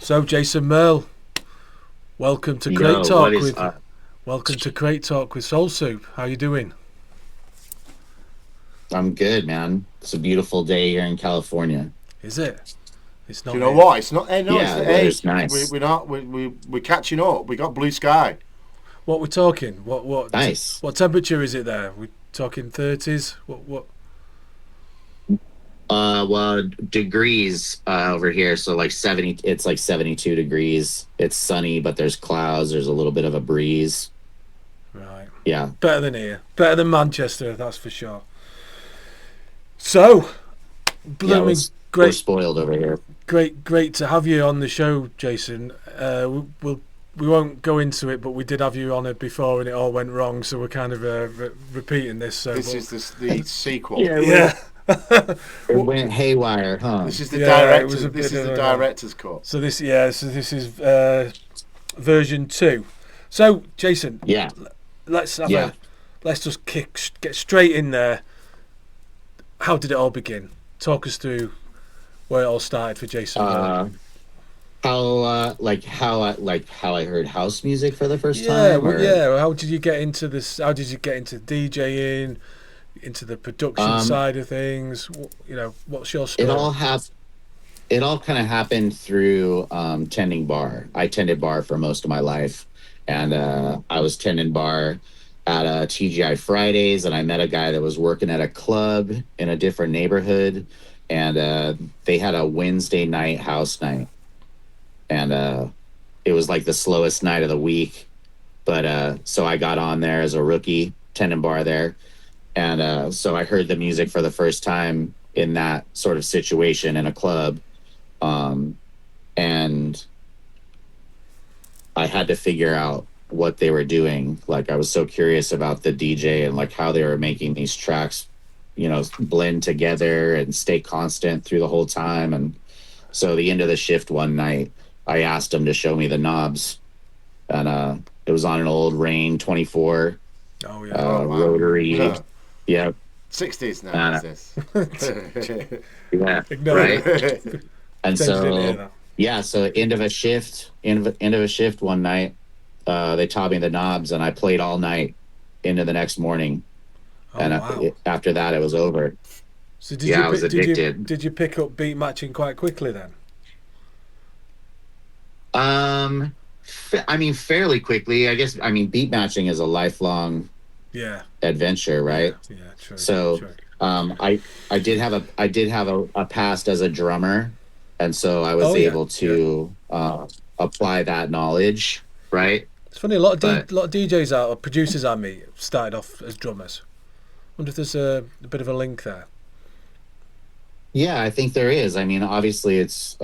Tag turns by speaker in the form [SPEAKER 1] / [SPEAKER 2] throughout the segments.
[SPEAKER 1] So, Jason Merle, welcome to Crate
[SPEAKER 2] Yo, what
[SPEAKER 1] Talk
[SPEAKER 2] is
[SPEAKER 1] with
[SPEAKER 2] up?
[SPEAKER 1] welcome to Crate Talk with SoulSoup. How you doing?
[SPEAKER 2] I'm good, man. It's a beautiful day here in California.
[SPEAKER 1] Is it? It's
[SPEAKER 3] Do you
[SPEAKER 1] not
[SPEAKER 3] know
[SPEAKER 1] here.
[SPEAKER 3] what? It's not. Hey, no, it's
[SPEAKER 2] Yeah,
[SPEAKER 3] the
[SPEAKER 2] the
[SPEAKER 3] hey.
[SPEAKER 2] weather's nice.
[SPEAKER 3] We're not. We're catching up. We got blue sky.
[SPEAKER 1] What we're talking?
[SPEAKER 2] Nice.
[SPEAKER 1] What temperature is it there? We're talking 30s. What?
[SPEAKER 2] Well, degrees over here, so like 70, it's like 72 degrees. It's sunny, but there's clouds. There's a little bit of a breeze.
[SPEAKER 1] Right.
[SPEAKER 2] Yeah.
[SPEAKER 1] Better than here. Better than Manchester, that's for sure. So,
[SPEAKER 2] Yeah,
[SPEAKER 1] blooming
[SPEAKER 2] we're
[SPEAKER 1] great,
[SPEAKER 2] spoiled over here.
[SPEAKER 1] great to have you on the show, Jason. We won't go into it, but we did have you on it before, and it all went wrong. So we're kind of repeating this. So,
[SPEAKER 3] This
[SPEAKER 1] but,
[SPEAKER 3] is the sequel.
[SPEAKER 2] Yeah,
[SPEAKER 1] yeah.
[SPEAKER 2] it went haywire, huh?
[SPEAKER 3] This is the
[SPEAKER 1] Yeah, it
[SPEAKER 3] director.
[SPEAKER 1] was a
[SPEAKER 3] This
[SPEAKER 1] bit
[SPEAKER 3] is the
[SPEAKER 1] of
[SPEAKER 3] director's cut.
[SPEAKER 1] So this is version 2. So Jason,
[SPEAKER 2] Yeah,
[SPEAKER 1] let's have
[SPEAKER 2] yeah.
[SPEAKER 1] a let's just get straight in there. How did it all begin? Talk us through where it all started for Jason Merle.
[SPEAKER 2] How I heard house music for the first
[SPEAKER 1] Yeah,
[SPEAKER 2] time,
[SPEAKER 1] well,
[SPEAKER 2] or
[SPEAKER 1] yeah. How did you get into this? How did you get into DJing, into the production
[SPEAKER 2] um,
[SPEAKER 1] side of things? What's your
[SPEAKER 2] it
[SPEAKER 1] story?
[SPEAKER 2] all happened. It all kind of happened through tending bar. I tended bar for most of my life, and I was tending bar at TGI Fridays, and I met a guy that was working at a club in a different neighborhood, and they had a Wednesday night house night, and it was like the slowest night of the week. But so I got on there as a rookie, tending bar there, and so I heard the music for the first time in that sort of situation in a club, um, and I had to figure out what they were doing. Like I was so curious about the DJ and like how they were making these tracks, blend together and stay constant through the whole time. And so the end of the shift one night, I asked him to show me the knobs, and it was on an old Rain 24
[SPEAKER 1] Oh yeah.
[SPEAKER 3] Oh wow.
[SPEAKER 2] rotary. Yeah,
[SPEAKER 3] 60s now
[SPEAKER 2] uh,
[SPEAKER 3] is this?
[SPEAKER 2] yeah,
[SPEAKER 1] Ignore
[SPEAKER 2] right.
[SPEAKER 1] it.
[SPEAKER 2] And
[SPEAKER 1] Pretend you didn't hear
[SPEAKER 2] so
[SPEAKER 1] that.
[SPEAKER 2] yeah, so end of a shift one night, they taught me the knobs, and I played all night into the next morning.
[SPEAKER 1] Oh
[SPEAKER 2] And
[SPEAKER 1] wow.
[SPEAKER 2] after that, it was over.
[SPEAKER 1] So
[SPEAKER 2] Yeah, I was addicted.
[SPEAKER 1] did you pick up beat matching quite quickly then?
[SPEAKER 2] I mean, fairly quickly, I guess. I mean, beat matching is a lifelong
[SPEAKER 1] Yeah.
[SPEAKER 2] adventure,
[SPEAKER 1] Yeah.
[SPEAKER 2] right?
[SPEAKER 1] Yeah. True.
[SPEAKER 2] So,
[SPEAKER 1] True.
[SPEAKER 2] I did have a past as a drummer, and so I was
[SPEAKER 1] Oh yeah.
[SPEAKER 2] able
[SPEAKER 1] Yeah.
[SPEAKER 2] to apply that knowledge, right?
[SPEAKER 1] It's funny. A lot of
[SPEAKER 2] But
[SPEAKER 1] lot of DJs out or producers I meet started off as drummers. Wonder if there's a bit of a link there.
[SPEAKER 2] yeah, I think there is. I mean, obviously, it's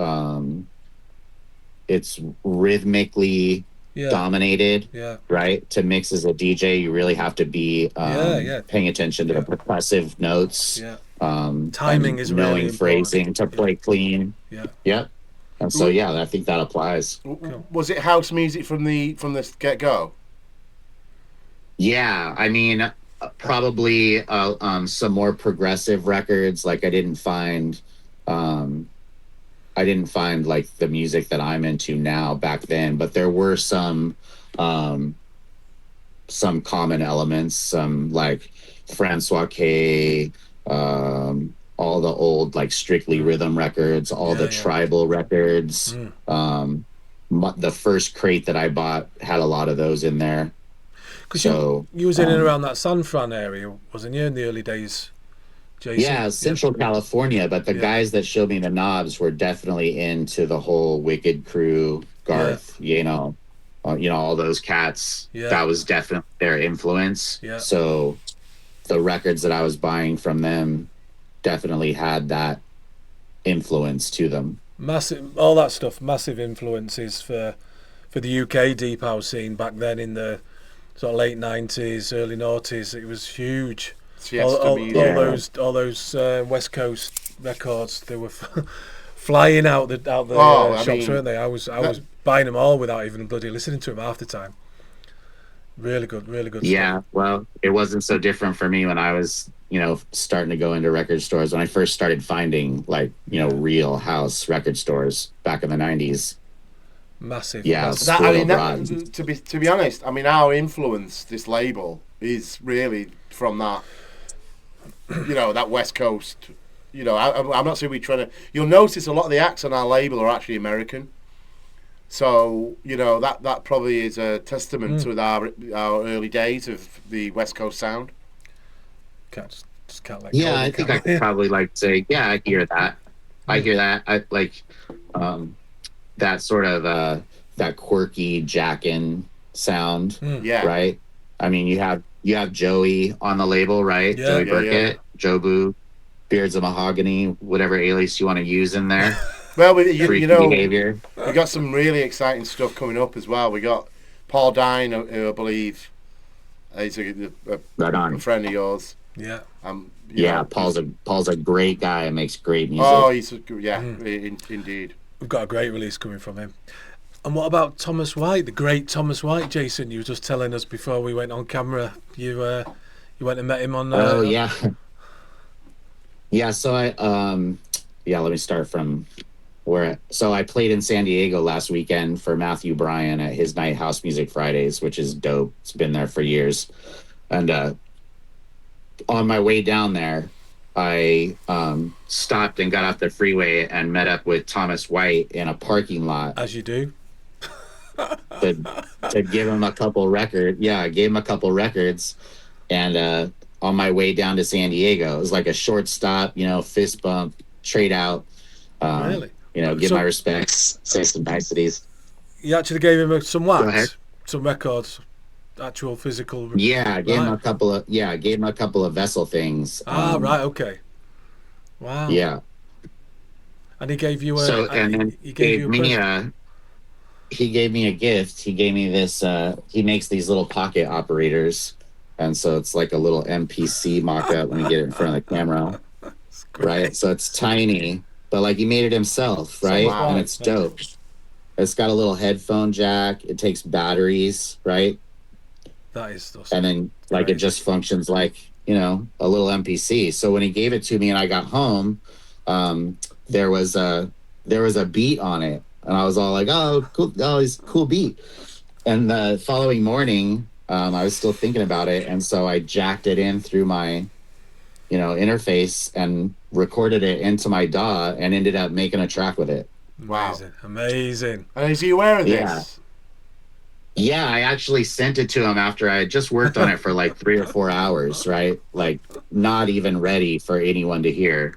[SPEAKER 2] rhythmically
[SPEAKER 1] Yeah.
[SPEAKER 2] dominated,
[SPEAKER 1] Yeah.
[SPEAKER 2] right? To mix as a DJ, you really have to be
[SPEAKER 1] Yeah. Yeah.
[SPEAKER 2] paying attention to the
[SPEAKER 1] Yeah.
[SPEAKER 2] percussive notes,
[SPEAKER 1] Yeah. Timing
[SPEAKER 2] and
[SPEAKER 1] is really
[SPEAKER 2] knowing
[SPEAKER 1] important.
[SPEAKER 2] phrasing to
[SPEAKER 1] Yeah.
[SPEAKER 2] play clean.
[SPEAKER 1] Yeah.
[SPEAKER 2] Yep. And so, yeah, I think that applies.
[SPEAKER 1] Cool.
[SPEAKER 3] Was it house music from the get go?
[SPEAKER 2] Yeah, I mean, probably some more progressive records. Like um, I didn't find like the music that I'm into now back then, but there were um, some common elements, some like Francois K, all the old like strictly rhythm records, all
[SPEAKER 1] Yeah.
[SPEAKER 2] the
[SPEAKER 1] Yeah.
[SPEAKER 2] tribal records.
[SPEAKER 1] Mm.
[SPEAKER 2] The first crate that I bought had a lot of those in there.
[SPEAKER 1] Because
[SPEAKER 2] So,
[SPEAKER 1] you was in and around that San Fran area, wasn't you, in the early days, Jason?
[SPEAKER 2] yeah,
[SPEAKER 1] Yeah.
[SPEAKER 2] Central California, but the
[SPEAKER 1] Yeah.
[SPEAKER 2] guys that showed me the knobs were definitely into the whole Wicked crew,
[SPEAKER 1] Yeah.
[SPEAKER 2] Garth, all those cats.
[SPEAKER 1] Yeah.
[SPEAKER 2] That was definitely their influence.
[SPEAKER 1] Yeah.
[SPEAKER 2] So the records that I was buying from them definitely had that influence to them.
[SPEAKER 1] Massive, all that stuff. Massive influences for the UK deep house scene back then in the sort of late '90s, early 'noughties. It was huge.
[SPEAKER 3] Siesta
[SPEAKER 2] Yeah.
[SPEAKER 3] music.
[SPEAKER 1] All those West Coast records, they were flying out the
[SPEAKER 3] Oh, I
[SPEAKER 1] shops,
[SPEAKER 3] mean,
[SPEAKER 1] weren't they? I was buying them all without even bloody listening to them half the time. Really good stuff.
[SPEAKER 2] Yeah, well, it wasn't so different for me when I was, starting to go into record stores. When I first started finding like, real house record stores back in the 90s.
[SPEAKER 1] Massive.
[SPEAKER 2] Yeah,
[SPEAKER 1] massive.
[SPEAKER 3] That, I mean,
[SPEAKER 2] spoiled
[SPEAKER 3] that,
[SPEAKER 2] rods.
[SPEAKER 3] to be honest, I mean, our influence, this label, is really from that, that West Coast. I'm not saying we try to. You'll notice a lot of the acts on our label are actually American. So that probably is a testament to our early days of the West Coast sound.
[SPEAKER 1] Just can't let go
[SPEAKER 2] Yeah,
[SPEAKER 1] of
[SPEAKER 2] I
[SPEAKER 1] it,
[SPEAKER 2] think
[SPEAKER 1] can
[SPEAKER 2] I could
[SPEAKER 1] we?
[SPEAKER 2] probably like say, yeah, I hear that. I hear that. I like um, that sort of that quirky jackin sound,
[SPEAKER 3] Yeah,
[SPEAKER 2] right? I mean, you have Joey on the label, right?
[SPEAKER 1] Yeah.
[SPEAKER 2] Joey
[SPEAKER 3] yeah, yeah.
[SPEAKER 2] Burkett, Jobu, Beards of Mahogany, whatever alias you want to use in there.
[SPEAKER 3] Well,
[SPEAKER 2] Freaky behavior.
[SPEAKER 3] we got some really exciting stuff coming up as well. We got Paul Dine, who I believe is
[SPEAKER 2] Right
[SPEAKER 3] a
[SPEAKER 2] on.
[SPEAKER 3] friend of yours.
[SPEAKER 1] Yeah.
[SPEAKER 2] Yeah, Paul's a great guy and makes great music.
[SPEAKER 3] Oh, indeed.
[SPEAKER 1] We've got a great release coming from him. And what about Thomas White, the great Thomas White, Jason? You were just telling us before we went on camera. You went and met him on.
[SPEAKER 2] Oh yeah, yeah. So let me start from where. So I played in San Diego last weekend for Matthew Bryan at his night House Music Fridays, which is dope. It's been there for years. And on my way down there, I stopped and got off the freeway and met up with Thomas White in a parking lot
[SPEAKER 1] As you do.
[SPEAKER 2] to give him a couple records. Yeah, I gave him a couple records, and on my way down to San Diego, it was like a short stop, fist bump, trade out.
[SPEAKER 1] Really?
[SPEAKER 2] Give
[SPEAKER 1] So-
[SPEAKER 2] my respects, say some niceties.
[SPEAKER 1] You actually gave him some
[SPEAKER 2] Go ahead.
[SPEAKER 1] wax, some records, actual physical.
[SPEAKER 2] Yeah, I gave him
[SPEAKER 1] Right.
[SPEAKER 2] I gave him a couple of vessel things.
[SPEAKER 1] Right. Okay. Wow.
[SPEAKER 2] Yeah.
[SPEAKER 1] And he gave you a.
[SPEAKER 2] So and then
[SPEAKER 1] he gave you a present.
[SPEAKER 2] he gave me a gift. He gave me this. He makes these little pocket operators, and so it's like a little MPC mock-up when you get it in front of the camera, right? So it's tiny, but like he made it himself, right?
[SPEAKER 3] wow.
[SPEAKER 2] And it's dope. It's got a little headphone jack. It takes batteries, right?
[SPEAKER 1] That is stuff.
[SPEAKER 2] And then like it just functions like a little MPC. So when he gave it to me and I got home, there was a beat on it, and I was all like, "Oh, cool! Oh, it's a cool beat." And the following morning, I was still thinking about it, and so I jacked it in through my, interface and recorded it into my DAW, and ended up making a track with it.
[SPEAKER 3] Wow.
[SPEAKER 1] Amazing.
[SPEAKER 3] And is he aware of
[SPEAKER 2] Yeah.
[SPEAKER 3] this?
[SPEAKER 2] Yeah, I actually sent it to him after I had just worked on it for like 3 or 4 hours, right? Like not even ready for anyone to hear.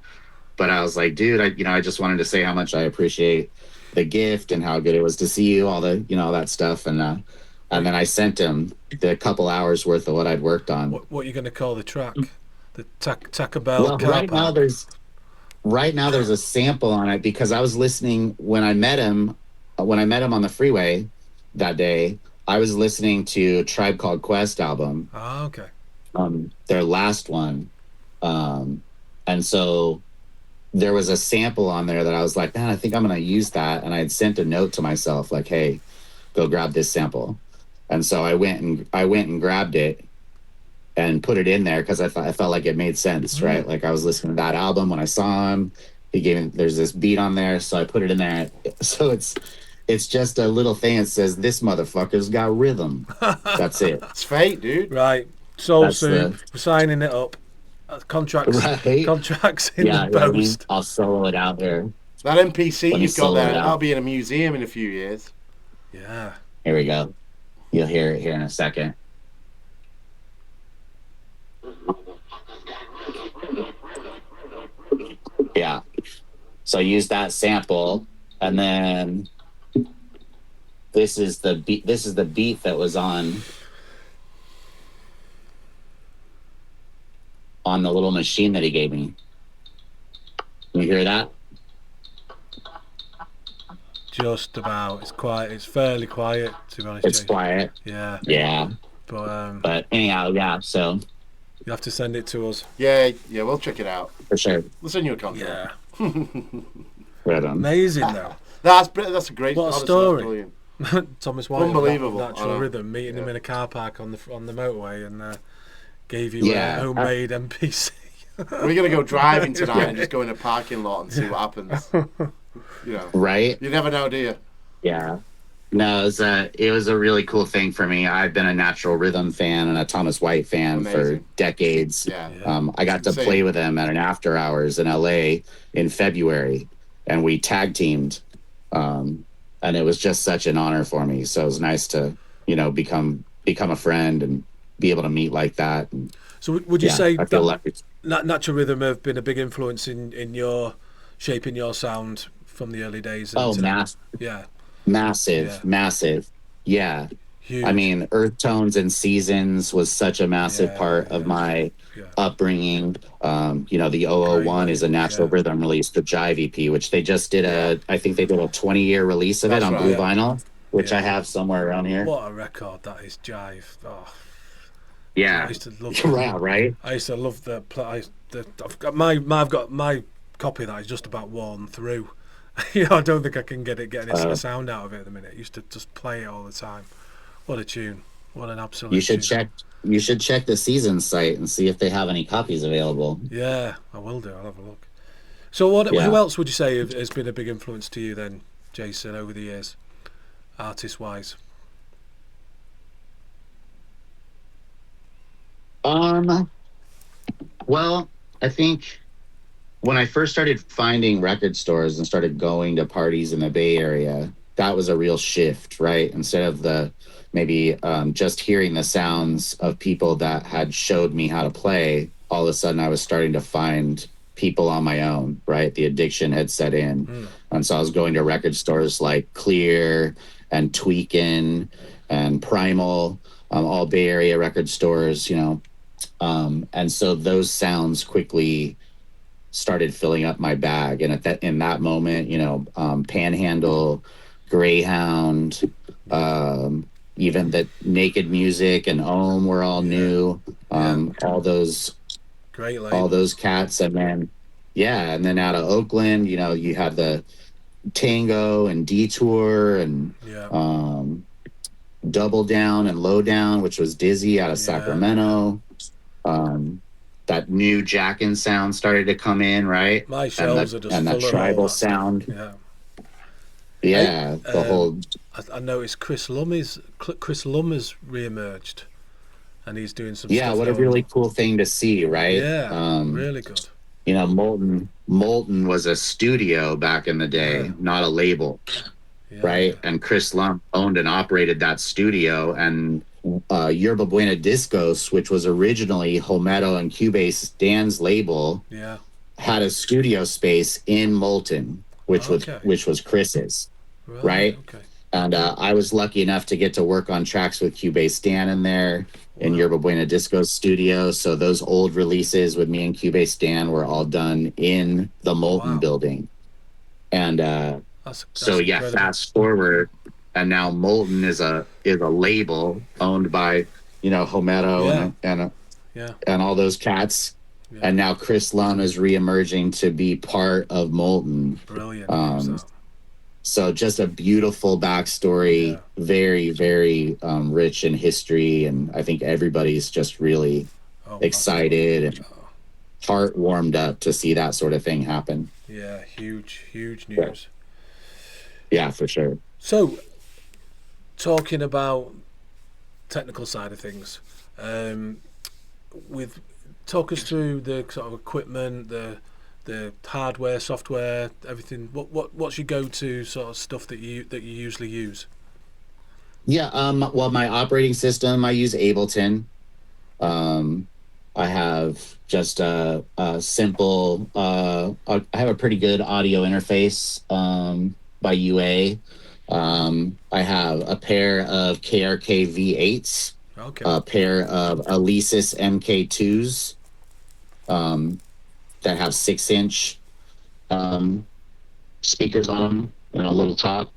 [SPEAKER 2] But I was like, dude, I just wanted to say how much I appreciate the gift and how good it was to see you, all the, that stuff. And then I sent him the couple hours worth of what I'd worked on.
[SPEAKER 1] What are you going to call the track? The Taco Bell
[SPEAKER 2] Well,
[SPEAKER 1] car
[SPEAKER 2] right now
[SPEAKER 1] park.
[SPEAKER 2] there's a sample on it because I was listening when I met him on the freeway that day. I was listening to Tribe Called Quest album,
[SPEAKER 1] Okay.
[SPEAKER 2] their last one, and so there was a sample on there that I was like, man, I think I'm gonna use that, and I had sent a note to myself like, hey, go grab this sample, and so I went and grabbed it and put it in there because I felt like it made sense, right? Like I was listening to that album when I saw him. He gave me there's this beat on there, so I put it in there. So it's just a little thing that says this motherfucker's got rhythm. That's it.
[SPEAKER 3] It's fate, dude.
[SPEAKER 1] Right. So
[SPEAKER 2] That's
[SPEAKER 1] soon. We're signing it up. Contracts.
[SPEAKER 2] Right.
[SPEAKER 1] Contracts in
[SPEAKER 2] Yeah,
[SPEAKER 1] the
[SPEAKER 2] I mean,
[SPEAKER 1] post.
[SPEAKER 2] I'll solo it out there.
[SPEAKER 3] That MPC
[SPEAKER 2] Let me
[SPEAKER 3] you've got
[SPEAKER 2] solo
[SPEAKER 3] there,
[SPEAKER 2] it out.
[SPEAKER 3] that'll be in a museum in a few years.
[SPEAKER 1] Yeah.
[SPEAKER 2] Here we go. You'll hear it here in a second. Yeah. So I use that sample, and then this is the beat. This is the beat that was on the little machine that he gave me. Can you hear that?
[SPEAKER 1] Just about. It's quiet. It's fairly quiet, to be honest.
[SPEAKER 2] It's
[SPEAKER 1] Jay.
[SPEAKER 2] quiet.
[SPEAKER 1] Yeah.
[SPEAKER 2] Yeah.
[SPEAKER 1] But
[SPEAKER 2] But anyhow, yeah. So
[SPEAKER 1] you have to send it to us.
[SPEAKER 3] Yeah, we'll check it out.
[SPEAKER 2] for sure.
[SPEAKER 3] We'll send you a contract.
[SPEAKER 1] Yeah.
[SPEAKER 2] Right on.
[SPEAKER 1] Amazing though.
[SPEAKER 3] That's a great.
[SPEAKER 1] What a
[SPEAKER 3] honestly,
[SPEAKER 1] story.
[SPEAKER 3] that's brilliant.
[SPEAKER 1] Thomas White.
[SPEAKER 3] Unbelievable, I
[SPEAKER 1] Natural
[SPEAKER 3] know.
[SPEAKER 1] rhythm. Meeting him
[SPEAKER 3] Yeah.
[SPEAKER 1] in a car park on the motorway and gave you
[SPEAKER 2] Yeah.
[SPEAKER 1] a homemade MPC.
[SPEAKER 3] We're gonna go driving tonight and just go in a parking lot and see what happens.
[SPEAKER 2] Right?
[SPEAKER 3] You never know, do you?
[SPEAKER 2] Yeah. No, it was a really cool thing for me. I've been a Natural Rhythm fan and a Thomas White fan for
[SPEAKER 3] Amazing.
[SPEAKER 2] decades.
[SPEAKER 3] Yeah.
[SPEAKER 1] Yeah.
[SPEAKER 2] I got to play
[SPEAKER 3] Same.
[SPEAKER 2] with him at an after hours in LA in February, and we tag teamed. Um, and it was just such an honor for me. So it was nice to, become a friend and be able to meet like that. And
[SPEAKER 1] So would you
[SPEAKER 2] yeah,
[SPEAKER 1] say
[SPEAKER 2] I feel
[SPEAKER 1] that
[SPEAKER 2] like it's,
[SPEAKER 1] Natural Rhythm have been a big influence in your shaping your sound from the early days
[SPEAKER 2] oh,
[SPEAKER 1] until yeah,
[SPEAKER 2] massive,
[SPEAKER 1] yeah,
[SPEAKER 2] massive. Yeah. I
[SPEAKER 1] huge,
[SPEAKER 2] mean, Earth Tones and Seasons was such a massive
[SPEAKER 1] yeah,
[SPEAKER 2] part of
[SPEAKER 1] yeah,
[SPEAKER 2] my
[SPEAKER 1] yeah,
[SPEAKER 2] upbringing. The
[SPEAKER 1] great
[SPEAKER 2] 001 is a
[SPEAKER 1] label,
[SPEAKER 2] Natural
[SPEAKER 1] yeah,
[SPEAKER 2] Rhythm release, the Jive EP, which they just did
[SPEAKER 3] Yeah.
[SPEAKER 2] I think they did a 20-year release of it
[SPEAKER 3] That's
[SPEAKER 2] on blue
[SPEAKER 3] right.
[SPEAKER 1] yeah,
[SPEAKER 2] vinyl, which I
[SPEAKER 1] yeah.
[SPEAKER 2] have somewhere around here.
[SPEAKER 1] What a record that is, Jive. Oh, I
[SPEAKER 2] Yeah.
[SPEAKER 1] used to love the.
[SPEAKER 2] Yeah, right?
[SPEAKER 1] I used to love the. I've got I've got my copy of that is just about worn through. I don't think I can getting a
[SPEAKER 2] Uh,
[SPEAKER 1] sound out of it at the minute. I used to just play it all the time. What a tune! What an
[SPEAKER 2] you
[SPEAKER 1] absolute
[SPEAKER 2] should
[SPEAKER 1] tune!
[SPEAKER 2] check you should check the Seasons site and see if they have any copies available.
[SPEAKER 1] Yeah, I will do. I'll have a look. So, what? Who
[SPEAKER 2] Yeah.
[SPEAKER 1] else would you say has been a big influence to you then, Jason, over the years, artist wise?
[SPEAKER 2] Um, well, I think when I first started finding record stores and started going to parties in the Bay Area, that was a real shift, right? Instead of the maybe just hearing the sounds of people that had showed me how to play, all of a sudden I was starting to find people on my own, right? The addiction had set in.
[SPEAKER 1] Mm,
[SPEAKER 2] And so I was going to record stores like Clear and Tweakin' and Primal, all Bay Area record stores, and so those sounds quickly started filling up my bag. And in that moment, Panhandle, Greyhound,
[SPEAKER 1] yeah,
[SPEAKER 2] even the Naked Music and Ohm were all
[SPEAKER 1] yeah,
[SPEAKER 2] new.
[SPEAKER 1] yeah. Great
[SPEAKER 2] All those
[SPEAKER 1] labels.
[SPEAKER 2] cats, and then yeah, and then out of Oakland, you had the Tango and Detour and
[SPEAKER 1] Yeah,
[SPEAKER 2] Double Down and Low Down, which was Dizzy out of
[SPEAKER 1] yeah, yeah.
[SPEAKER 2] Sacramento. um, that new jackin sound started to come in, right?
[SPEAKER 1] My
[SPEAKER 2] And that
[SPEAKER 1] shelves are just
[SPEAKER 2] and that
[SPEAKER 1] full of all
[SPEAKER 2] tribal
[SPEAKER 1] that stuff.
[SPEAKER 2] sound.
[SPEAKER 1] Yeah. I
[SPEAKER 2] Yeah, the whole
[SPEAKER 1] I noticed Chris Lum has re-emerged, and he's doing some
[SPEAKER 2] yeah,
[SPEAKER 1] stuff
[SPEAKER 2] what a
[SPEAKER 1] now.
[SPEAKER 2] really cool thing to see, right?
[SPEAKER 1] Yeah, really good.
[SPEAKER 2] Molten was a studio back in the
[SPEAKER 1] Yeah,
[SPEAKER 2] day, not a label,
[SPEAKER 1] yeah,
[SPEAKER 2] right?
[SPEAKER 1] yeah,
[SPEAKER 2] And Chris Lump owned and operated that studio, and Yerba Buena Discos, which was originally Hometo and Cubase Dan's label,
[SPEAKER 1] yeah.
[SPEAKER 2] had a studio space in Molten,
[SPEAKER 1] Okay,
[SPEAKER 2] which was Chris's,
[SPEAKER 1] right.
[SPEAKER 2] right?
[SPEAKER 1] Okay.
[SPEAKER 2] And I was lucky enough to get to work on tracks with Cubase Dan in there in
[SPEAKER 1] Wow,
[SPEAKER 2] Yerba Buena Disco's studio. So those old releases with me and Cubase Dan were all done in the Molten
[SPEAKER 1] wow.
[SPEAKER 2] building. And so
[SPEAKER 1] That's
[SPEAKER 2] yeah,
[SPEAKER 1] incredible.
[SPEAKER 2] fast forward, and now Molten is a label owned by Hometo
[SPEAKER 1] Yeah, yeah,
[SPEAKER 2] and all those cats.
[SPEAKER 1] yeah.
[SPEAKER 2] And now Chris Lum is reemerging to be part of Molten.
[SPEAKER 1] Brilliant news
[SPEAKER 2] Um,
[SPEAKER 1] that.
[SPEAKER 2] so just a beautiful backstory,
[SPEAKER 1] Yeah.
[SPEAKER 2] very, very rich in history. And I think everybody's just really
[SPEAKER 1] Oh, massively.
[SPEAKER 2] excited and
[SPEAKER 1] Oh,
[SPEAKER 2] heart warmed up to see that sort of thing happen.
[SPEAKER 1] yeah, huge, huge
[SPEAKER 2] Yeah,
[SPEAKER 1] news.
[SPEAKER 2] yeah, for sure.
[SPEAKER 1] So, talking about technical side of things, um, with talk us through the sort of equipment, the hardware, software, everything. What's your go-to sort of stuff that you usually use?
[SPEAKER 2] Yeah. Well, my operating system, I use Ableton. Um, I have just a simple, I have a pretty good audio interface by UA. I have a pair of KRK V8s,
[SPEAKER 1] Okay.
[SPEAKER 2] a pair of Alesis MK2s um, that have 6-inch speakers on them and a little top.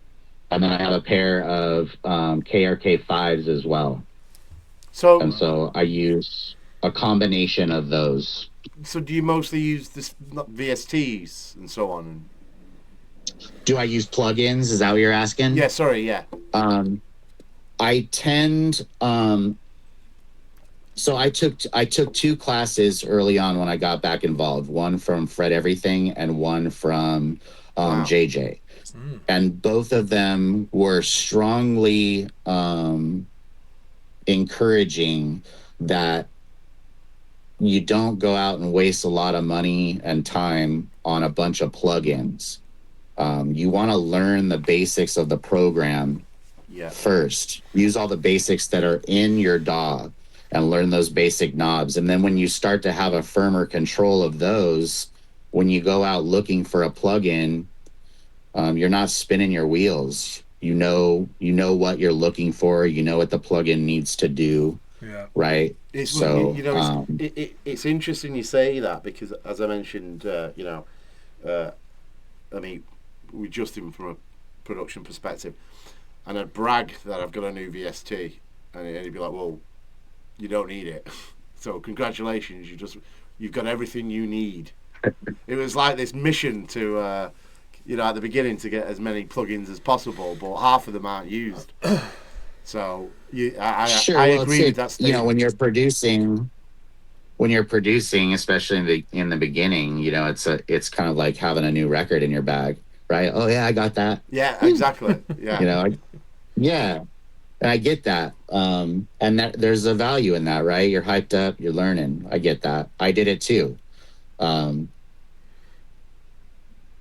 [SPEAKER 2] And then I have a pair of KRK 5s as well. And
[SPEAKER 3] So,
[SPEAKER 1] Wow.
[SPEAKER 2] so I use a combination of those.
[SPEAKER 3] so do you mostly use this VSTs and so on?
[SPEAKER 2] Do I use plugins? Is that what you're asking?
[SPEAKER 3] Yeah, sorry, yeah.
[SPEAKER 2] Um, I tend so I took two classes early on when I got back involved. One from Fred Everything and one from
[SPEAKER 3] Wow.
[SPEAKER 2] JJ. And both of them were strongly encouraging that you don't go out and waste a lot of money and time on a bunch of plugins. You want to learn the basics of the program first. Use all the basics that are in your DAW and learn those basic knobs. And then when you start to have a firmer control of those, when you go out looking for a plugin, you're not spinning your wheels. You know what you're looking for. You know what the plugin needs to do.
[SPEAKER 1] Yeah.
[SPEAKER 2] Right.
[SPEAKER 3] It's,
[SPEAKER 2] so
[SPEAKER 3] it's interesting you say that, because as I mentioned, I mean, with Justin from a production perspective, and I'd brag that I've got a new VST, and he'd be like, "Well, you don't need it." So congratulations, you've got everything you need. It was like this mission to, at the beginning, to get as many plugins as possible, but half of them aren't used. So I agree with that statement.
[SPEAKER 2] When you're producing, especially in the beginning, it's kind of like having a new record in your bag, right? Oh yeah, I got that.
[SPEAKER 3] Yeah, exactly. Yeah.
[SPEAKER 2] Yeah. And I get that. And that there's a value in that, right? You're hyped up, you're learning. I get that. I did it too.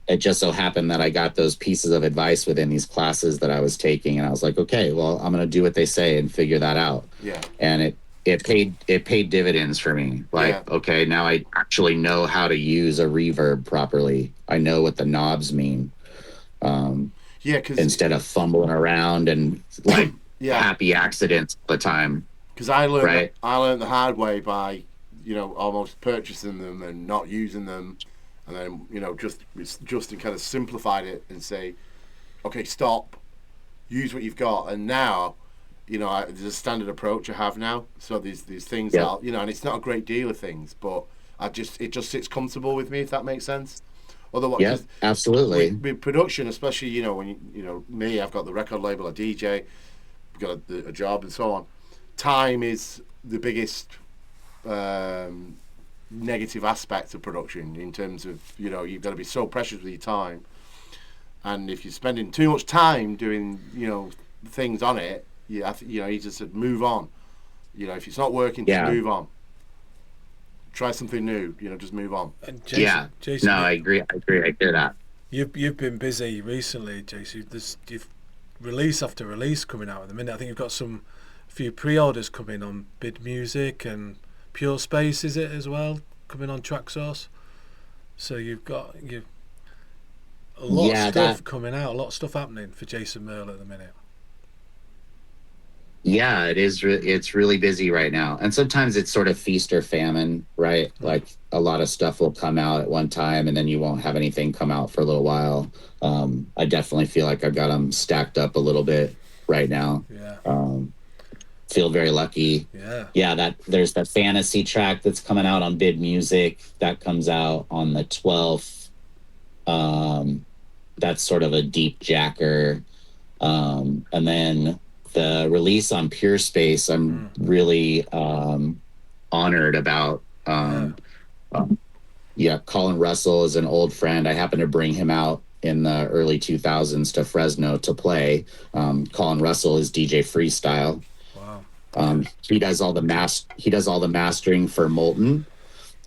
[SPEAKER 2] It just so happened that I got those pieces of advice within these classes that I was taking, and I was like, okay, well, I'm going to do what they say and figure that out.
[SPEAKER 3] Yeah.
[SPEAKER 2] And it paid dividends for me. Okay, now I actually know how to use a reverb properly. I know what the knobs mean. Instead of fumbling around and happy accidents all the time.
[SPEAKER 3] Because I learned the hard way by, almost purchasing them and not using them. And then, Justin kind of simplified it and say, okay, stop, use what you've got. And now, there's a standard approach I have now. So these things are, and it's not a great deal of things, but it just sits comfortable with me, if that makes sense.
[SPEAKER 2] Otherwise, absolutely.
[SPEAKER 3] With production, especially, when me, I've got the record label, a DJ, I've got a job and so on. Time is the biggest negative aspect of production, in terms of you've got to be so precious with your time, and if you're spending too much time doing things on it, you just move on. If it's not working, just move on. Try something new. Just move on.
[SPEAKER 1] And Jason,
[SPEAKER 2] no, I agree. I hear that.
[SPEAKER 1] You've been busy recently, Jason. You've release after release coming out at the minute. I think you've got a few pre-orders coming on Bid Music and Pure Space, is it, as well, coming on Tracksource? So you've got a lot of stuff coming out, a lot of stuff happening for Jason Merle at the minute.
[SPEAKER 2] Yeah, it is. It's really busy right now, and sometimes it's sort of feast or famine, right? Like a lot of stuff will come out at one time, and then you won't have anything come out for a little while. I definitely feel like I've got them stacked up a little bit right now.
[SPEAKER 1] Yeah.
[SPEAKER 2] Feel very lucky. Yeah. That there's that fantasy track that's coming out on Bid Music that comes out on the 12th. That's sort of a deep jacker, and then the release on Pure Space, I'm really honored about. Colin Russell is an old friend. I happened to bring him out in the early 2000s to Fresno to play. Colin Russell is DJ Freestyle.
[SPEAKER 1] Wow.
[SPEAKER 2] He does all the mastering for Molten.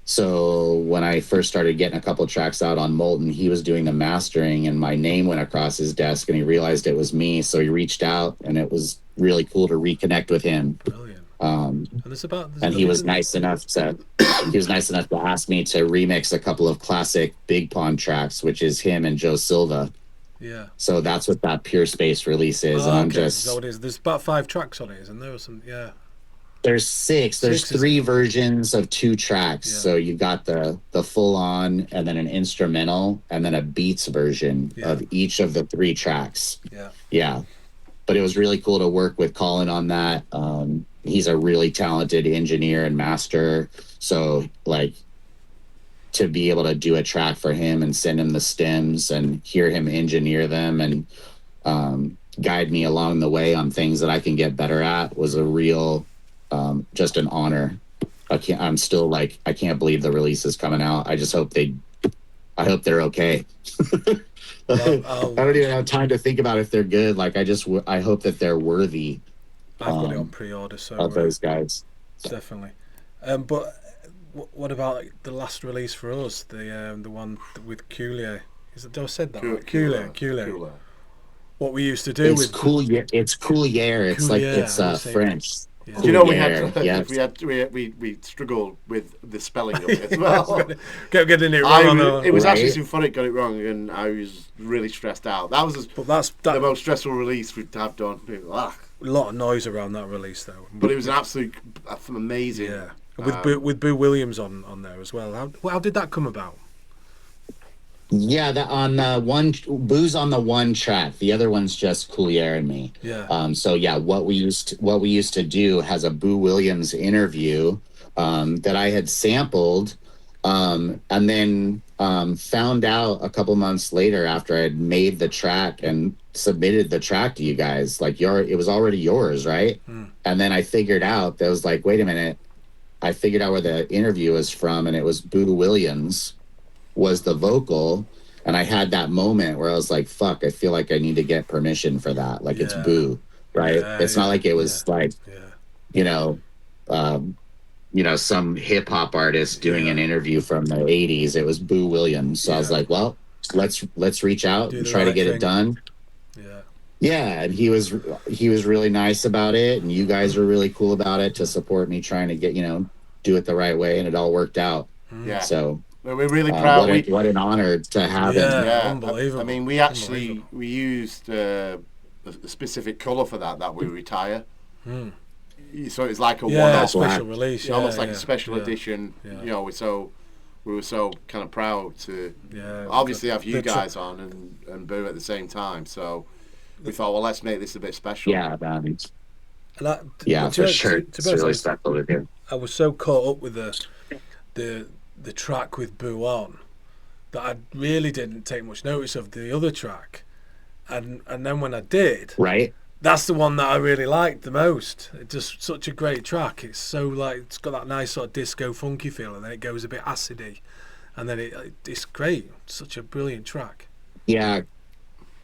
[SPEAKER 2] So when I first started getting a couple tracks out on Molten, he was doing the mastering, and my name went across his desk, and he realized it was me. So he reached out, and it was really cool to reconnect with him.
[SPEAKER 1] Brilliant.
[SPEAKER 2] He was nice enough to ask me to remix a couple of classic Big Pond tracks, which is him and Joe Silva.
[SPEAKER 1] Yeah.
[SPEAKER 2] So that's what that Pure Space release is. And I'm just.
[SPEAKER 1] So it is. There's about 5 tracks on it, isn't there? Or some, yeah.
[SPEAKER 2] There's 6. There's 3 versions of 2 tracks. Yeah. So you've got the full on, and then an instrumental, and then a beats version of each of the 3 tracks.
[SPEAKER 1] Yeah.
[SPEAKER 2] Yeah. But it was really cool to work with Colin on that. He's a really talented engineer and master. So to be able to do a track for him and send him the stems and hear him engineer them and guide me along the way on things that I can get better at was a real, just an honor. I can't believe the release is coming out. I hope they're okay.
[SPEAKER 1] Well,
[SPEAKER 2] I don't even have time to think about if they're good. Like I hope that they're worthy
[SPEAKER 1] I've got it on pre-order, so
[SPEAKER 2] of those guys.
[SPEAKER 1] definitely. But what about like, the last release for us, the one with Coulier? I said that right? Coulier. What we used to do
[SPEAKER 2] It's
[SPEAKER 1] with
[SPEAKER 2] cool. It's Coulier. It's like
[SPEAKER 1] Coulier,
[SPEAKER 2] it's
[SPEAKER 1] I always say
[SPEAKER 2] French.
[SPEAKER 1] yeah.
[SPEAKER 3] Do you know we had
[SPEAKER 2] Coulier, yep.
[SPEAKER 3] we struggled with the spelling of it as well.
[SPEAKER 1] Kept getting it wrong.
[SPEAKER 3] It was actually
[SPEAKER 2] Right?
[SPEAKER 3] some fun. It got it wrong, and I was really stressed out. That was
[SPEAKER 1] But that's
[SPEAKER 3] the most stressful release we've have done.
[SPEAKER 1] a lot of noise around that release, though.
[SPEAKER 3] But it was an absolute amazing.
[SPEAKER 1] Yeah, with Boo Williams on there as well. How did that come about?
[SPEAKER 2] Yeah, that on one Boo's on the one track. The other one's just Coulier and me.
[SPEAKER 1] Yeah.
[SPEAKER 2] So yeah, what we used to do has a Boo Williams interview that I had sampled, and then found out a couple months later after I had made the track and submitted the track to you guys. Like it was already yours, right? And then I figured out that was like, wait a minute. I figured out where the interview was from, and it was Boo Williams was the vocal, and I had that moment where I was like, fuck, I feel like I need to get permission for that. Like it's Boo, right? It's not like it was like you know some hip hop artist doing an interview from the 80s. It was Boo Williams. So I was like, well, let's reach out and try to get it done. Yeah, and he was really nice about it, and you guys were really cool about it to support me trying to get do it the right way, and it all worked out.
[SPEAKER 3] Yeah.
[SPEAKER 2] So
[SPEAKER 3] we're really proud.
[SPEAKER 2] What an honor to have him.
[SPEAKER 3] Yeah,
[SPEAKER 1] unbelievable.
[SPEAKER 3] I mean, we used a specific colour for that we retire. So it's like a one-off
[SPEAKER 1] special release,
[SPEAKER 3] almost like a special edition. You know, we were so kind of proud to obviously have you guys on and Boo at the same time. So we thought, well, let's make this a bit special.
[SPEAKER 2] Yeah, man.
[SPEAKER 1] For
[SPEAKER 2] sure. It's really special to do.
[SPEAKER 1] I was so caught up with the track with Boo on that I really didn't take much notice of the other track, and then when I did,
[SPEAKER 2] right,
[SPEAKER 1] that's the one that I really liked the most. It's just such a great track. It's so like it's got that nice sort of disco funky feel, and then it goes a bit acidy, and then it's great. It's such a brilliant track.
[SPEAKER 2] Yeah.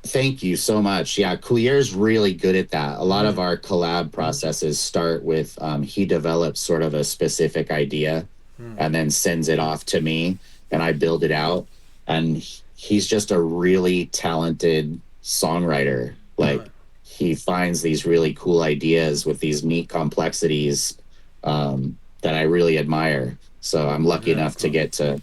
[SPEAKER 2] Thank you so much. Yeah, Coulier's really good at that. A lot of our collab processes start with he develops sort of a specific idea and then sends it off to me, and I build it out. And he's just a really talented songwriter. Like he finds these really cool ideas with these neat complexities that I really admire. So I'm lucky enough to get to,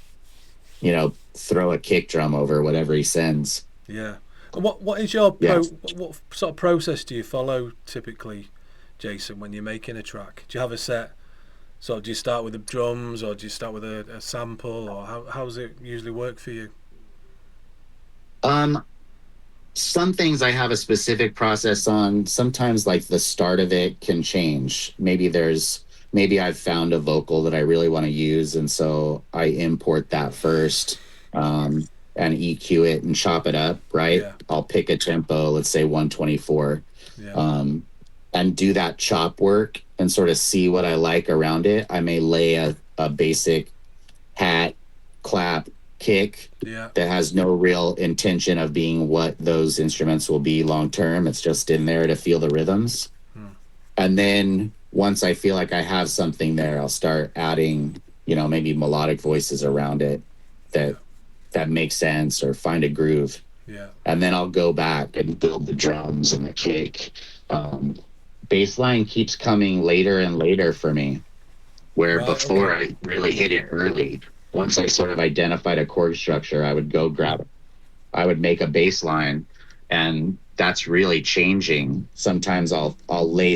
[SPEAKER 2] throw a kick drum over whatever he sends.
[SPEAKER 1] Yeah. What is your what sort of process do you follow typically, Jason, when you're making a track? Do you have a set? So do you start with the drums, or do you start with a sample, or how does it usually work for you?
[SPEAKER 2] Some things I have a specific process on. Sometimes like the start of it can change. Maybe I've found a vocal that I really want to use, and so I import that first. And EQ it and chop it up, right? Yeah. I'll pick a tempo, let's say 124, and do that chop work and sort of see what I like around it. I may lay a basic hat, clap, kick that has no real intention of being what those instruments will be long term. It's just in there to feel the rhythms. And then once I feel like I have something there, I'll start adding, maybe melodic voices around it that makes sense, or find a groove. And then I'll go back and build the drums and the kick. Bass line keeps coming later and later for me, where before I really hit it early. Once I sort of identified a chord structure, I would go grab it. I would make a bass line, and that's really changing. Sometimes I'll lay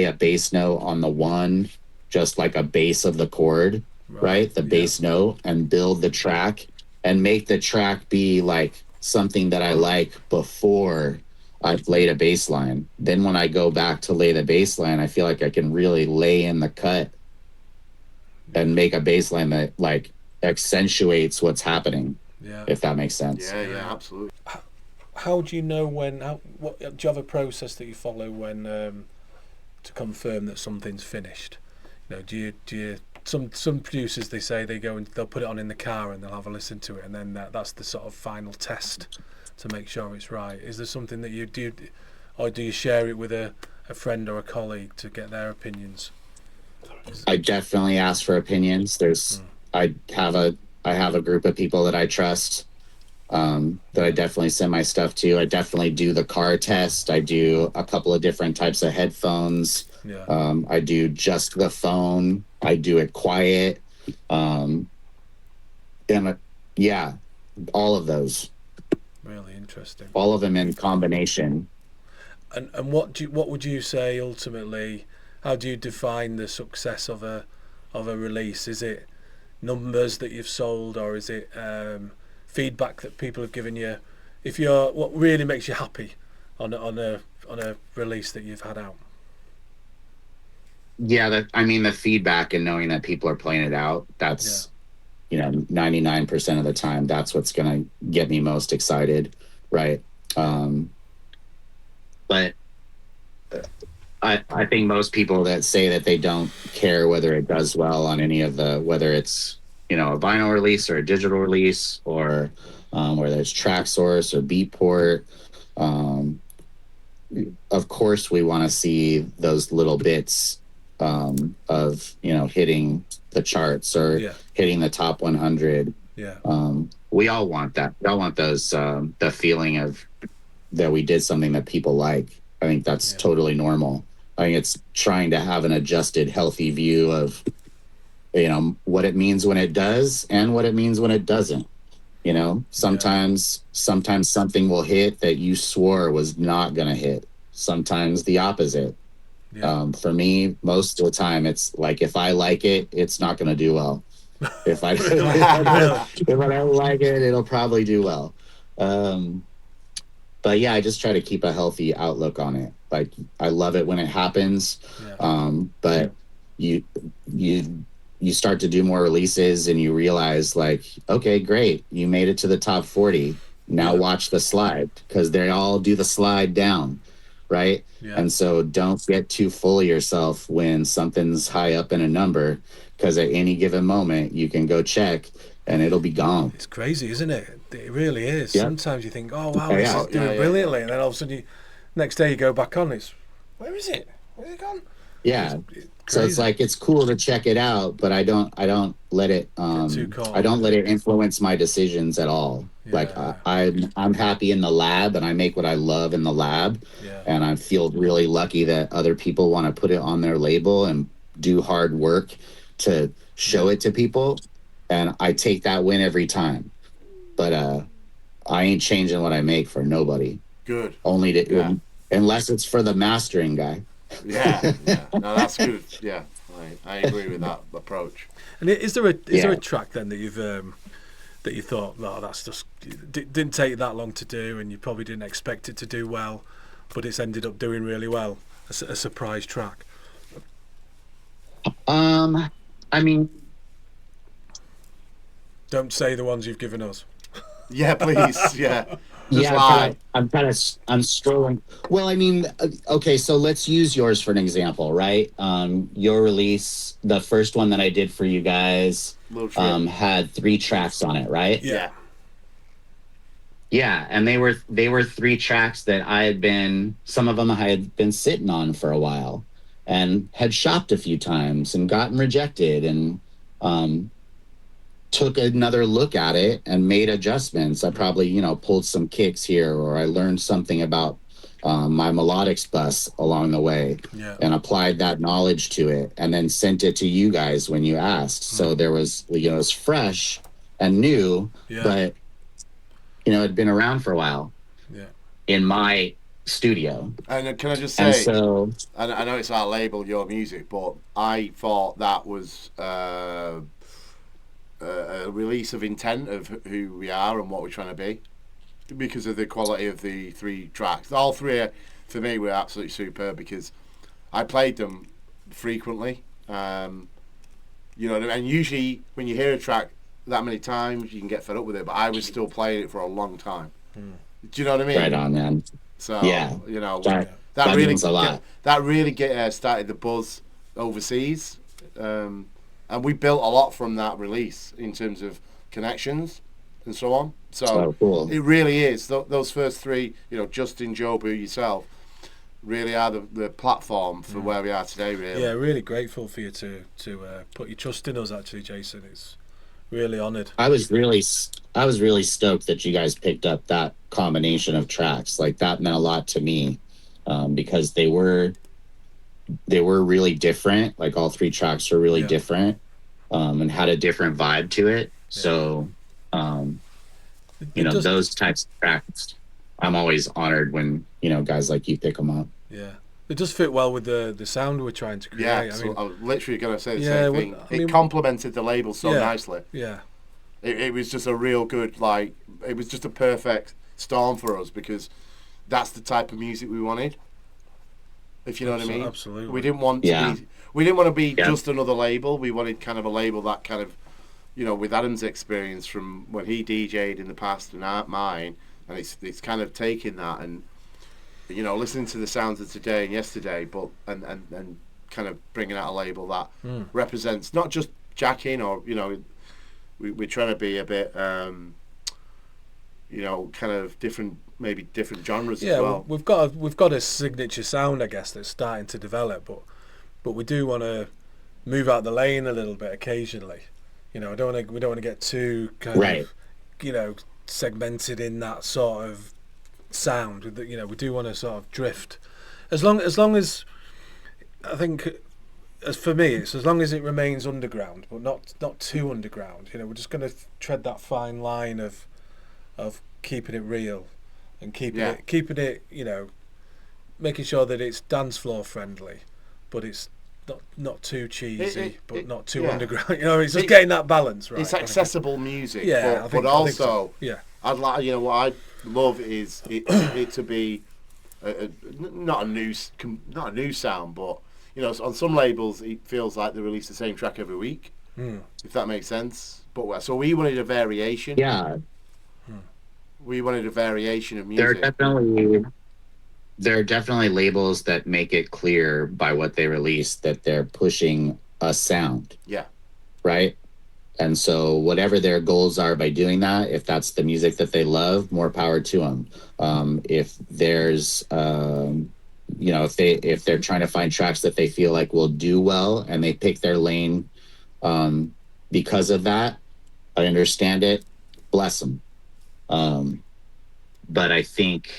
[SPEAKER 2] a bass note on the one, just like a bass of the chord, right? The bass note, and build the track and make the track be like something that I like before I've laid a bass line. Then when I go back to lay the bass line, I feel like I can really lay in the cut and make a bass line that like accentuates what's happening. If that makes sense.
[SPEAKER 3] Yeah, absolutely.
[SPEAKER 1] How do you know do you have a process that you follow when to confirm that something's finished? Do you some producers, they say they'll put it on in the car and they'll have a listen to it, and then that's the sort of final test to make sure it's right. Is there something that you do, or do you share it with a friend or a colleague to get their opinions?
[SPEAKER 2] I definitely ask for opinions. I have a group of people that I trust, that I definitely send my stuff to. I definitely do the car test. I do a couple of different types of headphones.
[SPEAKER 1] Yeah.
[SPEAKER 2] I do just the phone. I do it quiet. And yeah, all of those.
[SPEAKER 1] Really interesting.
[SPEAKER 2] All of them in combination.
[SPEAKER 1] And what would you say ultimately? How do you define the success of a release? Is it numbers that you've sold, or is it feedback that people have given you? What really makes you happy on a release that you've had out?
[SPEAKER 2] Yeah, the feedback and knowing that people are playing it out, that's 99% of the time, that's what's going to get me most excited, right? But I think most people that say that they don't care whether it does well on whether it's a vinyl release or a digital release, or whether it's track source or beatport, of course we want to see those little bits of hitting the charts or hitting the top 100.
[SPEAKER 1] Yeah.
[SPEAKER 2] We all want that. We all want those the feeling of that we did something that people like. I think that's totally normal. I think it's trying to have an adjusted, healthy view of what it means when it does and what it means when it doesn't. Sometimes something will hit that you swore was not going to hit. Sometimes the opposite.
[SPEAKER 1] Yeah.
[SPEAKER 2] For me, most of the time, it's like, if I like it, it's not going to do well. If I don't like it, it'll probably do well. But yeah, I just try to keep a healthy outlook on it. Like, I love it when it happens.
[SPEAKER 1] Yeah.
[SPEAKER 2] But you start to do more releases and you realize, like, okay, great, you made it to the top 40. Now watch the slide, because they all do the slide down, right?
[SPEAKER 1] Yeah.
[SPEAKER 2] And so don't get too full of yourself when something's high up in a number, because at any given moment you can go check and it'll be gone.
[SPEAKER 1] It's crazy, isn't it? It really is.
[SPEAKER 2] Yeah.
[SPEAKER 1] Sometimes you think, oh wow, this is doing brilliantly, and then all of a sudden next day you go back on, where is it? Where's it gone?
[SPEAKER 2] Yeah. So it's like, it's cool to check it out, but I don't let it I don't let it influence my decisions at all.
[SPEAKER 1] Yeah.
[SPEAKER 2] Like, I'm happy in the lab, and I make what I love in the lab.
[SPEAKER 1] Yeah.
[SPEAKER 2] And I feel really lucky that other people want to put it on their label and do hard work to show it to people. And I take that win every time. But I ain't changing what I make for nobody.
[SPEAKER 3] Good.
[SPEAKER 2] Unless it's for the mastering guy.
[SPEAKER 3] Yeah. No, that's good. Yeah, I agree with that approach.
[SPEAKER 1] And is there a track then that you thought, no, that's just didn't take that long to do, and you probably didn't expect it to do well, but it's ended up doing really well, a surprise track?
[SPEAKER 2] I mean,
[SPEAKER 1] don't say the ones you've given us.
[SPEAKER 3] Yeah, please. Yeah.
[SPEAKER 2] I'm scrolling. Well, I mean, okay, so let's use yours for an example, right? Your release, the first one that I did for you guys, had 3 tracks on it, right?
[SPEAKER 3] Yeah.
[SPEAKER 2] Yeah, and they were 3 tracks that some of them I had been sitting on for a while, and had shopped a few times and gotten rejected, and took another look at it and made adjustments. I probably, pulled some kicks here, or I learned something about my melodics bus along the way, and applied that knowledge to it, and then sent it to you guys when you asked. So there was, it was fresh and new, but it'd been around for a while in my studio.
[SPEAKER 3] And can I just say, I know it's our label, Your Music, but I thought that was a release of intent of who we are and what we're trying to be, because of the quality of the 3 tracks. All 3 for me were absolutely superb, because I played them frequently. And usually when you hear a track that many times, you can get fed up with it, but I was still playing it for a long time. Do you know what I mean?
[SPEAKER 2] Right on, man.
[SPEAKER 3] So
[SPEAKER 2] that really
[SPEAKER 3] means a lot. That really started the buzz overseas. and we built a lot from that release in terms of connections and so on. So
[SPEAKER 2] cool.
[SPEAKER 3] it really is those first three, Justin, Jobu, yourself, really are the platform for where we are today. Really,
[SPEAKER 1] yeah, really grateful for you to put your trust in us. Actually, Jason, it's really honoured.
[SPEAKER 2] I was really stoked that you guys picked up that combination of tracks. Like that meant a lot to me, because they were really different. Like all three tracks are really different, and had a different vibe to it. So, those types of tracks, I'm always honored when guys like you pick them up.
[SPEAKER 1] Yeah, it does fit well with the sound we're trying to create.
[SPEAKER 3] Yeah,
[SPEAKER 1] I mean,
[SPEAKER 3] I was literally going to say the same thing. It complemented the label so nicely.
[SPEAKER 1] Yeah.
[SPEAKER 3] It was just a real good, it was just a perfect storm for us, because that's the type of music we wanted. If you know what I mean.
[SPEAKER 1] Absolutely.
[SPEAKER 3] We didn't want to be just another label. We wanted kind of a label that kind of, with Adam's experience from when he DJ'd in the past and mine, and it's kind of taking that and, listening to the sounds of today and yesterday, but and kind of bringing out a label that represents not just jacking or, we're trying to be a bit, kind of different genres as well.
[SPEAKER 1] We've got a signature sound, I guess, that's starting to develop, but we do want to move out the lane a little bit occasionally. We don't want to get too kind of, segmented in that sort of sound. We do want to sort of drift, as long as I think. As for me, it's as long as it remains underground, but not too underground. We're just going to tread that fine line of keeping it real and keeping it, making sure that it's dance floor friendly, but it's not too cheesy, but not too underground. It's just getting that balance right.
[SPEAKER 3] It's accessible music,
[SPEAKER 1] yeah,
[SPEAKER 3] but also,
[SPEAKER 1] yeah.
[SPEAKER 3] I'd like, what I love is it to be not a new sound, but. On some labels, it feels like they release the same track every week, if that makes sense. But so we wanted a variation.
[SPEAKER 2] Yeah.
[SPEAKER 3] We wanted a variation of music.
[SPEAKER 2] There are definitely labels that make it clear by what they release that they're pushing a sound.
[SPEAKER 3] Yeah.
[SPEAKER 2] Right? And so whatever their goals are by doing that, if that's the music that they love, more power to them. If there's... if they're trying to find tracks that they feel like will do well and they pick their lane because of that, I understand it. Bless them. But I think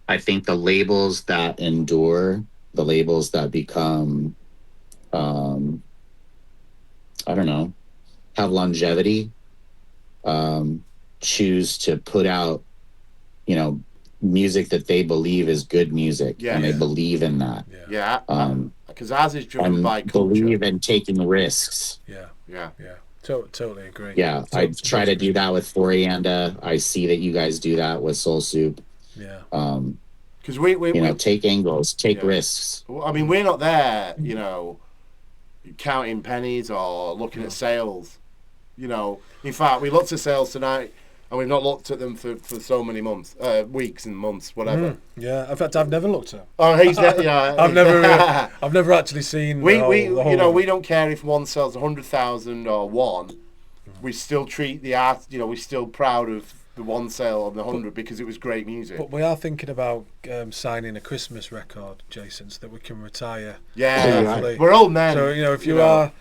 [SPEAKER 2] the labels that endure, the labels that become, I don't know, have longevity, choose to put out, music that they believe is good music, and they believe in that.
[SPEAKER 3] Because ours is driven by culture.
[SPEAKER 2] Believe in taking risks.
[SPEAKER 1] Yeah. Totally agree.
[SPEAKER 2] Yeah, I try to do that with Forianda. I see that you guys do that with SoulSoup.
[SPEAKER 1] Yeah.
[SPEAKER 3] Because we
[SPEAKER 2] take angles, take risks.
[SPEAKER 3] I mean, we're not there, counting pennies or looking at sales. In fact, we looked at sales tonight. And we've not looked at them for so many months, weeks and months, whatever.
[SPEAKER 1] Yeah, in fact, I've never looked at.
[SPEAKER 3] Oh,
[SPEAKER 1] I've never actually seen.
[SPEAKER 3] We don't care if one sells 100,000 or one. We still treat the art. We're still proud of the one sale of the 100 because it was great music.
[SPEAKER 1] But we are thinking about signing a Christmas record, Jason, so that we can retire.
[SPEAKER 3] Yeah, we're old men.
[SPEAKER 1] So if you are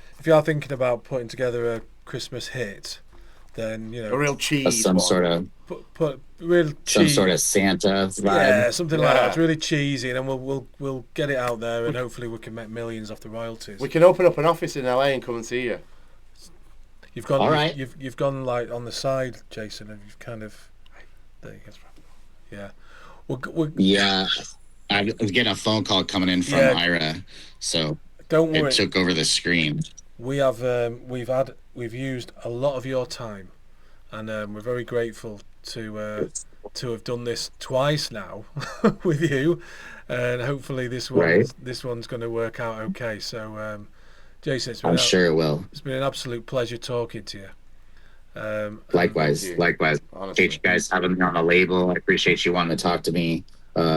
[SPEAKER 1] thinking about putting together a Christmas hit. Then
[SPEAKER 3] a real cheese,
[SPEAKER 2] some sort of
[SPEAKER 1] real
[SPEAKER 2] some sort of Santa vibe.
[SPEAKER 1] Yeah, something like that. It's really cheesy, and then we'll get it out there, and hopefully we can make millions off the royalties.
[SPEAKER 3] We can open up an office in LA and come and see you.
[SPEAKER 1] You've gone.
[SPEAKER 2] All right.
[SPEAKER 1] You've gone like on the side, Jason, and you've kind of. There you go. Yeah.
[SPEAKER 2] Yeah. I was getting a phone call coming in from Ira, so
[SPEAKER 1] don't worry.
[SPEAKER 2] It took over the screen.
[SPEAKER 1] We have we've used a lot of your time, and we're very grateful to have done this twice now with you, and hopefully this one's going to work out okay. So, Jason,
[SPEAKER 2] I'm sure it will.
[SPEAKER 1] It's been an absolute pleasure talking to you.
[SPEAKER 2] Likewise. Honestly. Appreciate you guys having me on the label. I appreciate you wanting to talk to me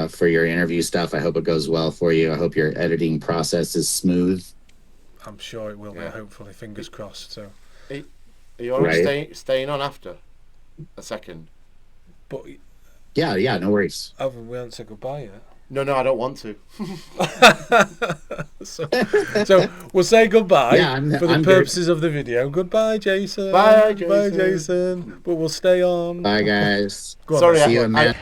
[SPEAKER 2] for your interview stuff. I hope it goes well for you. I hope your editing process is smooth.
[SPEAKER 1] I'm sure it will be.
[SPEAKER 3] Yeah.
[SPEAKER 1] Hopefully, fingers crossed. So,
[SPEAKER 3] Are you already
[SPEAKER 2] Right.
[SPEAKER 3] staying on after a second?
[SPEAKER 1] but
[SPEAKER 2] Yeah, no worries.
[SPEAKER 1] we haven't said goodbye yet.
[SPEAKER 3] No, I don't want to.
[SPEAKER 1] So we'll say goodbye
[SPEAKER 2] Yeah,
[SPEAKER 1] for the
[SPEAKER 2] I'm good.
[SPEAKER 1] purposes of the video. Goodbye, Jason.
[SPEAKER 3] Bye,
[SPEAKER 1] Bye,
[SPEAKER 3] Jason.
[SPEAKER 1] Jason. But we'll stay on.
[SPEAKER 2] Bye, guys.
[SPEAKER 1] Go on,
[SPEAKER 3] Sorry,
[SPEAKER 1] then.
[SPEAKER 2] See you
[SPEAKER 3] I-
[SPEAKER 2] in Man.